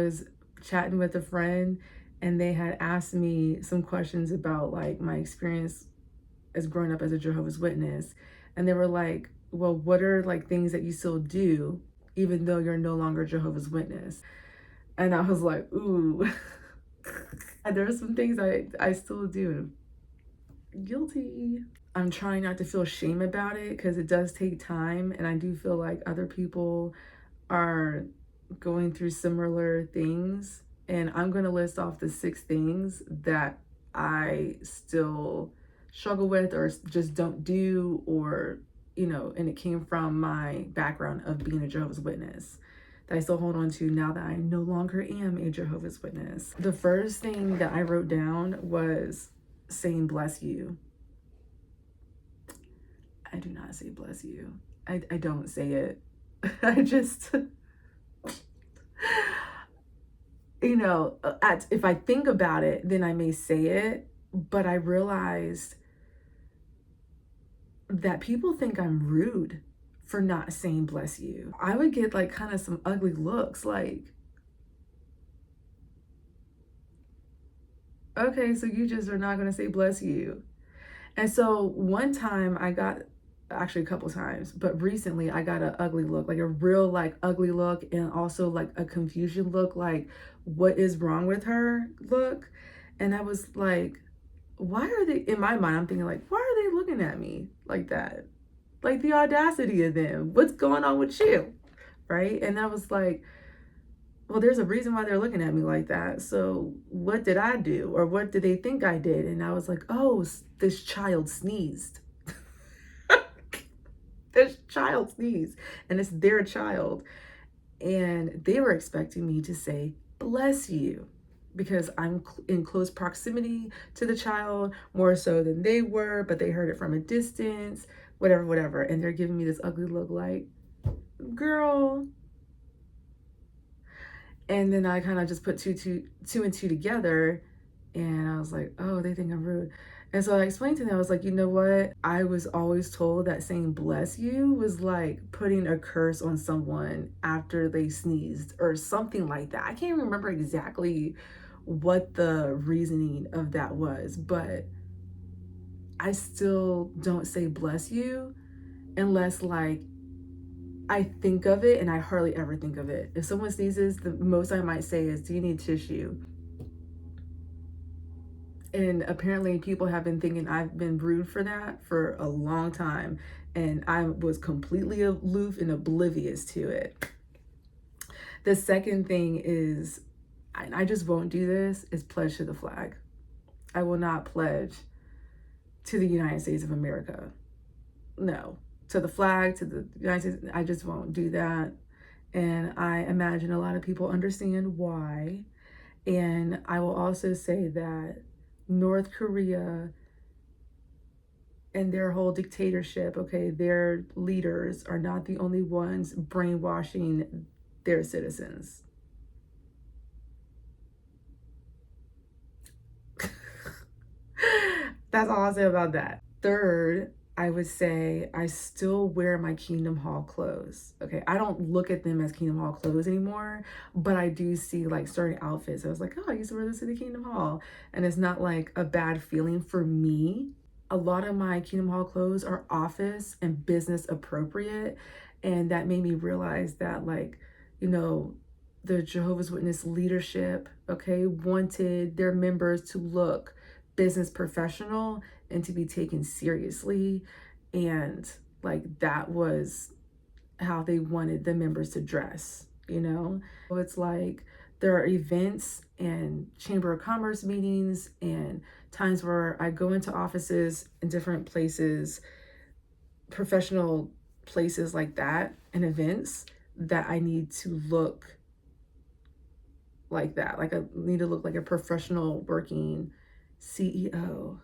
was chatting with a friend and they had asked me some questions about like my experience as growing up as a Jehovah's Witness. And they were like, well, what are like things that you still do even though you're no longer Jehovah's Witness? And I was like, ooh, there are some things I still do. Guilty. I'm trying not to feel shame about it because it does take time. And I do feel like other people are going through similar things. And I'm going to list off the 6 things that I still struggle with or just don't do, or, you know, and it came from my background of being a Jehovah's Witness that I still hold on to now that I no longer am a Jehovah's Witness. The first thing that I wrote down was saying bless you. I do not say bless you. I don't say it. I just, you know, if I think about it, then I may say it, but I realized that people think I'm rude for not saying bless you. I would get like kind of some ugly looks like, okay, so you just are not going to say bless you. And so one time I got, actually a couple times, but recently I got an ugly look, like a real like ugly look, and also like a confusion look, like what is wrong with her look. And I was like, why are they, in my mind I'm thinking like, why are they looking at me like that? Like the audacity of them. What's going on with you? Right? And I was like, well, there's a reason why they're looking at me like that. So what did I do? Or what did they think I did? And I was like, oh, this child sneezed. This child sneezed. And it's their child. And they were expecting me to say, bless you, because I'm in close proximity to the child, more so than they were, but they heard it from a distance, whatever, whatever. And they're giving me this ugly look like, girl. And then I kind of just put two and two together, and I was like, oh, they think I'm rude. And so I explained to them, I was like, you know what? I was always told that saying bless you was like putting a curse on someone after they sneezed or something like that. I can't remember exactly what the reasoning of that was, but I still don't say bless you unless like I think of it, and I hardly ever think of it. If someone sneezes, the most I might say is, do you need tissue? And apparently people have been thinking I've been rude for that for a long time. And I was completely aloof and oblivious to it. The second thing is, and I just won't do this, is pledge to the flag. I will not pledge to the United States of America. No. To the flag, to the United States, I just won't do that. And I imagine a lot of people understand why. And I will also say that North Korea and their whole dictatorship, okay, their leaders are not the only ones brainwashing their citizens. That's all I'll say about that. Third, I would say I still wear my Kingdom Hall clothes. Okay, I don't look at them as Kingdom Hall clothes anymore, but I do see like certain outfits. I was like, oh, I used to wear this to the Kingdom Hall. And it's not like a bad feeling for me. A lot of my Kingdom Hall clothes are office and business appropriate. And that made me realize that, like, you know, the Jehovah's Witness leadership, okay, wanted their members to look business professional and to be taken seriously. And like that was how they wanted the members to dress, you know? So it's like there are events and Chamber of Commerce meetings and times where I go into offices in different places, professional places like that, and events that I need to look like that. Like I need to look like a professional working CEO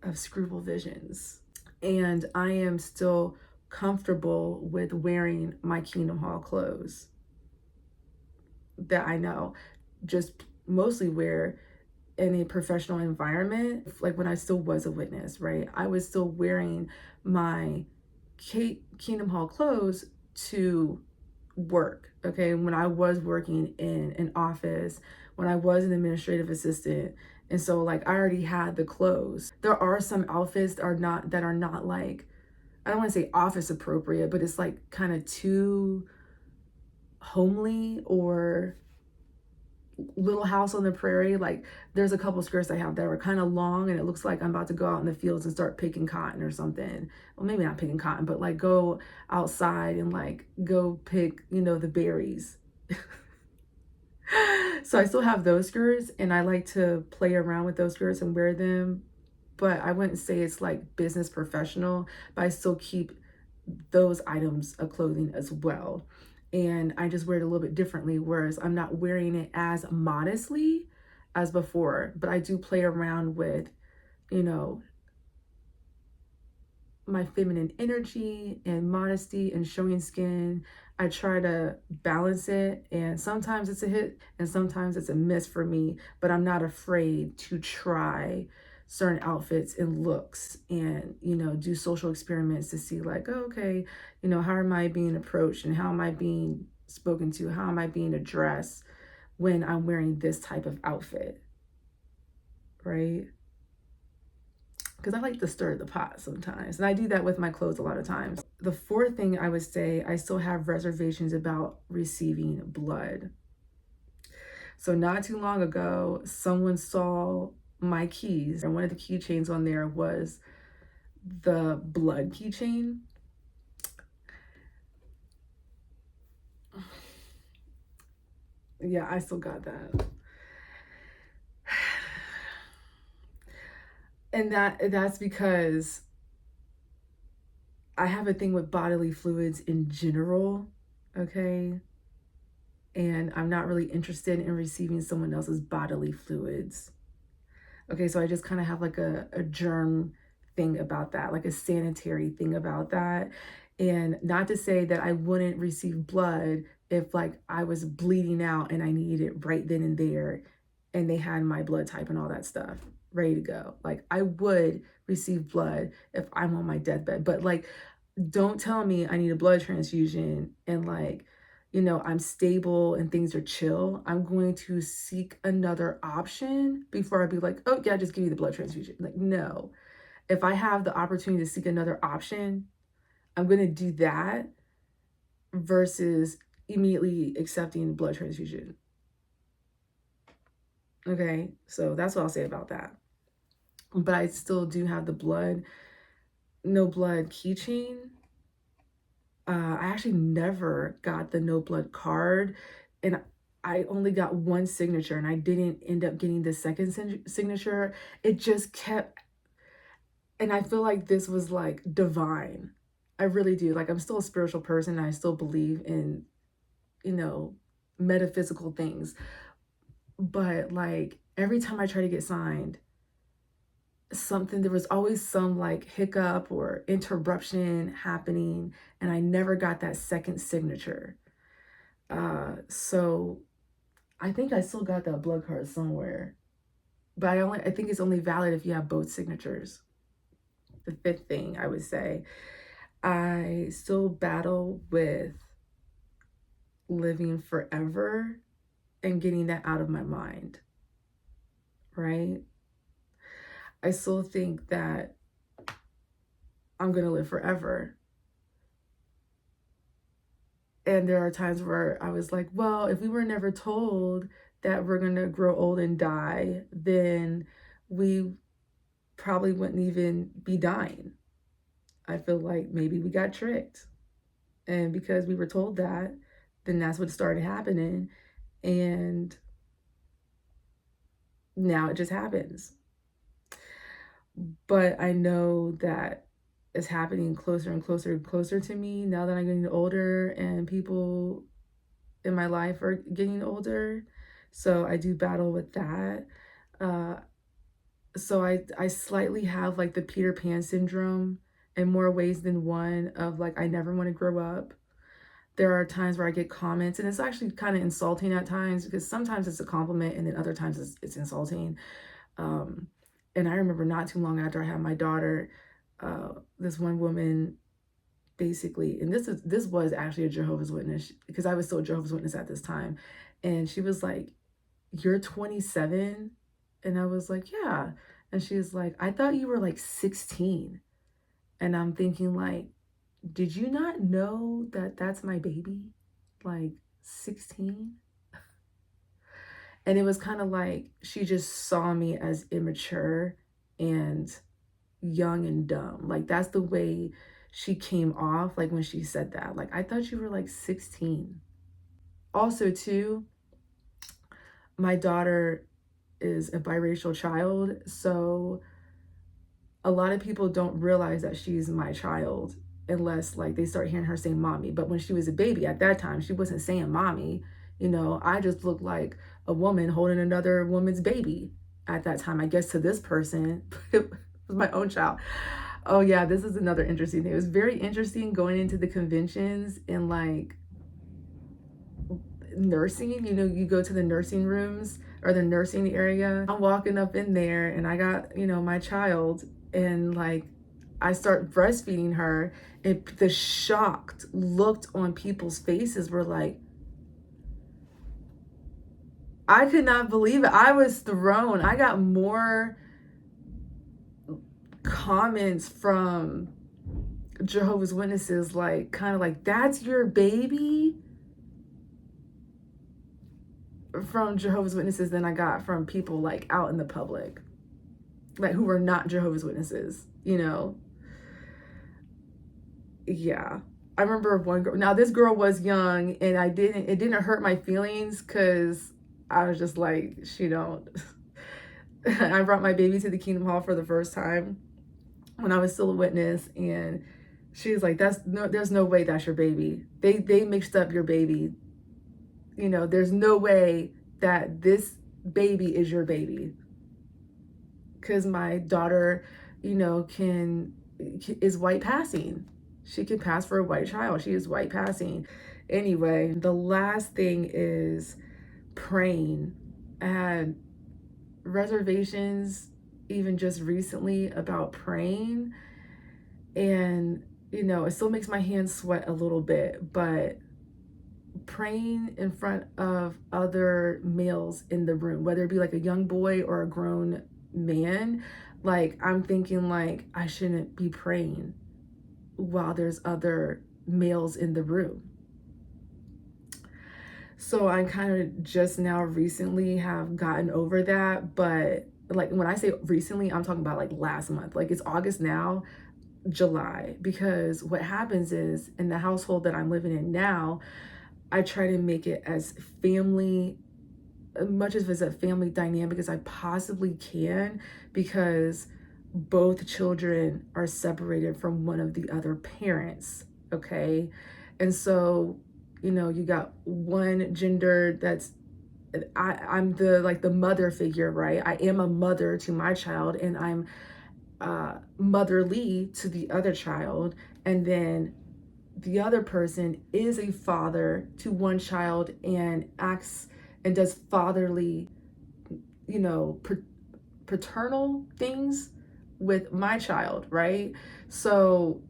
of Screwball Visions. And I am still comfortable with wearing my Kingdom Hall clothes that I know just mostly wear in a professional environment. Like when I still was a witness, right? I was still wearing my Kingdom Hall clothes to work, okay? When I was working in an office, when I was an administrative assistant, and so like I already had the clothes. There are some outfits that are not like, I don't want to say office appropriate, but it's like kind of too homely or Little House on the Prairie. Like there's a couple skirts I have that are kind of long and it looks like I'm about to go out in the fields and start picking cotton or something. Well, maybe not picking cotton, but like go outside and like go pick, the berries. So I still have those skirts and I like to play around with those skirts and wear them, but I wouldn't say it's like business professional, but I still keep those items of clothing as well. And I just wear it a little bit differently, whereas I'm not wearing it as modestly as before, but I do play around with, you know, my feminine energy and modesty and showing skin. I try to balance it, and sometimes it's a hit and sometimes it's a miss for me, but I'm not afraid to try certain outfits and looks and, do social experiments to see like, oh, okay, how am I being approached and how am I being spoken to? How am I being addressed when I'm wearing this type of outfit, right? Because I like to stir the pot sometimes. And I do that with my clothes a lot of times. The fourth thing I would say, I still have reservations about receiving blood. So not too long ago, someone saw my keys, and one of the keychains on there was the blood keychain. Yeah, I still got that. And that's because I have a thing with bodily fluids in general, okay? And I'm not really interested in receiving someone else's bodily fluids. Okay, so I just kind of have like a germ thing about that, like a sanitary thing about that. And not to say that I wouldn't receive blood if like I was bleeding out and I needed it right then and there and they had my blood type and all that stuff ready to go. Like I would receive blood if I'm on my deathbed, but like don't tell me I need a blood transfusion and like I'm stable and things are chill. I'm going to seek another option before I be like, oh yeah, just give me the blood transfusion. Like, no. If I have the opportunity to seek another option, I'm going to do that versus immediately accepting blood transfusion. Okay, so that's what I'll say about that. But I still do have the no blood keychain. I actually never got the no blood card, and I only got one signature, and I didn't end up getting the second signature. It just kept, and I feel like this was like divine. I really do. Like I'm still a spiritual person. And I still believe in, metaphysical things. But like every time I try to get signed, there was always some like hiccup or interruption happening, and I never got that second signature. So I think I still got that blood card somewhere, but I think it's only valid if you have both signatures. The fifth thing I would say, I still battle with living forever and getting that out of my mind, right? I still think that I'm going to live forever. And there are times where I was like, well, if we were never told that we're going to grow old and die, then we probably wouldn't even be dying. I feel like maybe we got tricked. And because we were told that, then that's what started happening. And now it just happens. But I know that it's happening closer and closer and closer to me now that I'm getting older and people in my life are getting older. So I do battle with that. So I slightly have like the Peter Pan syndrome in more ways than one of like, I never want to grow up. There are times where I get comments and it's actually kind of insulting at times because sometimes it's a compliment and then other times it's insulting. And I remember not too long after I had my daughter, this one woman basically, and this was actually a Jehovah's Witness, because I was still a Jehovah's Witness at this time. And she was like, "You're 27?" And I was like, "Yeah." And she was like, "I thought you were like 16." And I'm thinking like, did you not know that that's my baby? Like 16? And it was kind of like she just saw me as immature and young and dumb. Like that's the way she came off, like when she said that. Like, I thought you were like 16. Also, too, my daughter is a biracial child, so a lot of people don't realize that she's my child unless like they start hearing her say mommy. But when she was a baby at that time, she wasn't saying mommy. I just looked like a woman holding another woman's baby at that time, I guess, to this person. It was my own child. Oh yeah, this is another interesting thing. It was very interesting going into the conventions and like nursing. You go to the nursing rooms or the nursing area. I'm walking up in there and I got, my child, and like I start breastfeeding her, and the shocked looked on people's faces were like, I could not believe it. I was thrown. I got more comments from Jehovah's Witnesses, like kind of like, "That's your baby?" From Jehovah's Witnesses than I got from people like out in the public, like who were not Jehovah's Witnesses, Yeah. I remember one girl. Now this girl was young, and it didn't hurt my feelings because I was just like, she don't. I brought my baby to the Kingdom Hall for the first time when I was still a witness, and she was like, there's no way that's your baby. They mixed up your baby. There's no way that this baby is your baby. Because my daughter, is white passing. She can pass for a white child. She is white passing. Anyway, the last thing is praying. I had reservations even just recently about praying. And, it still makes my hands sweat a little bit, but praying in front of other males in the room, whether it be like a young boy or a grown man, like I'm thinking like I shouldn't be praying while there's other males in the room. So I kind of just now recently have gotten over that. But like when I say recently, I'm talking about like last month. Like it's August now, July. Because what happens is in the household that I'm living in now, I try to make it as much as a family dynamic as I possibly can, because both children are separated from one of the other parents. Okay. And so, you got one gender that's, I'm the mother figure, right? I am a mother to my child, and I'm motherly to the other child. And then the other person is a father to one child and acts and does fatherly, paternal things with my child, right? So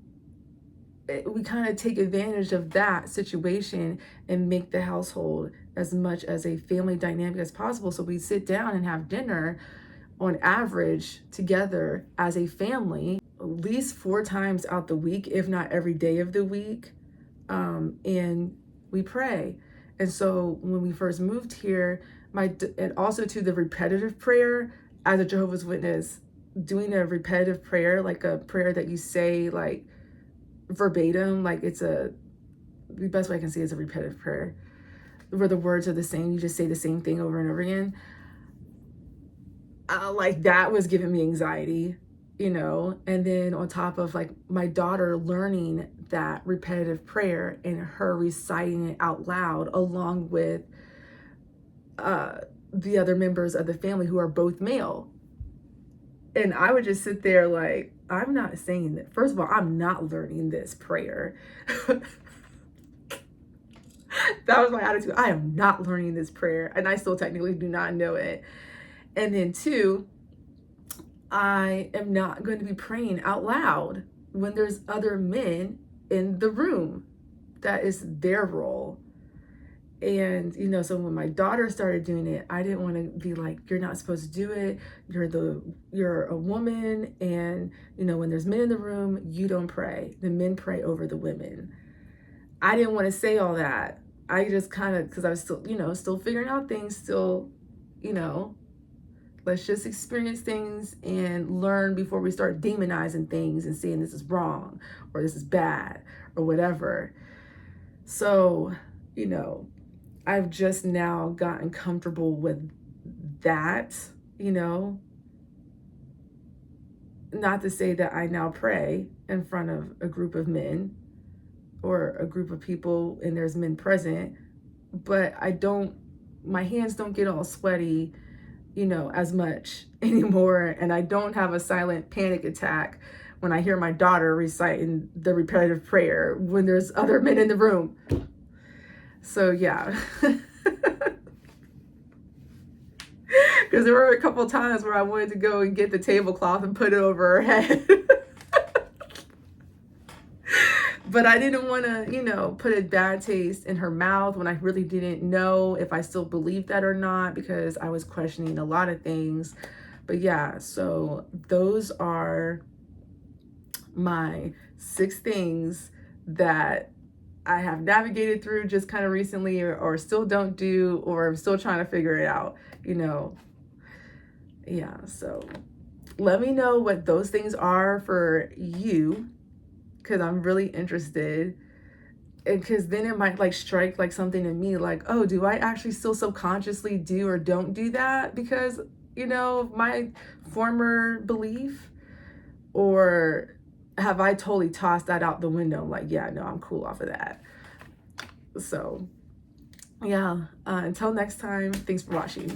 we kind of take advantage of that situation and make the household as much as a family dynamic as possible. So we sit down and have dinner on average together as a family at least 4 times out the week, if not every day of the week. And we pray. And so when we first moved here, and also to the repetitive prayer as a Jehovah's Witness, doing a repetitive prayer, like a prayer that you say like verbatim, like the best way I can say is a repetitive prayer where the words are the same. You just say the same thing over and over again. Like that was giving me anxiety, and then on top of like my daughter learning that repetitive prayer and her reciting it out loud along with the other members of the family who are both male. And I would just sit there like, I'm not saying that. First of all, I'm not learning this prayer. That was my attitude. I am not learning this prayer, and I still technically do not know it. And then 2, I am not going to be praying out loud when there's other men in the room. That is their role. And, you know, so when my daughter started doing it, I didn't want to be like, you're not supposed to do it. You're a woman. And, you know, when there's men in the room, you don't pray. The men pray over the women. I didn't want to say all that. I just kind of, because I was still, you know, still figuring out things, still, you know, let's just experience things and learn before we start demonizing things and saying this is wrong or this is bad or whatever. So, you know, I've just now gotten comfortable with that, you know. Not to say that I now pray in front of a group of men or a group of people and there's men present, but my hands don't get all sweaty, you know, as much anymore. And I don't have a silent panic attack when I hear my daughter reciting the repetitive prayer when there's other men in the room. So yeah. Because there were a couple times where I wanted to go and get the tablecloth and put it over her head. But I didn't want to, you know, put a bad taste in her mouth when I really didn't know if I still believed that or not, because I was questioning a lot of things. But yeah, so those are my 6 things that I have navigated through just kind of recently, or still don't do, or I'm still trying to figure it out, you know. Yeah, so let me know what those things are for you, because I'm really interested. And because then it might like strike like something in me like, oh, do I actually still subconsciously do or don't do that because, you know, my former belief? Or have I totally tossed that out the window? I'm like, yeah, no, I'm cool off of that. So yeah, until next time, thanks for watching.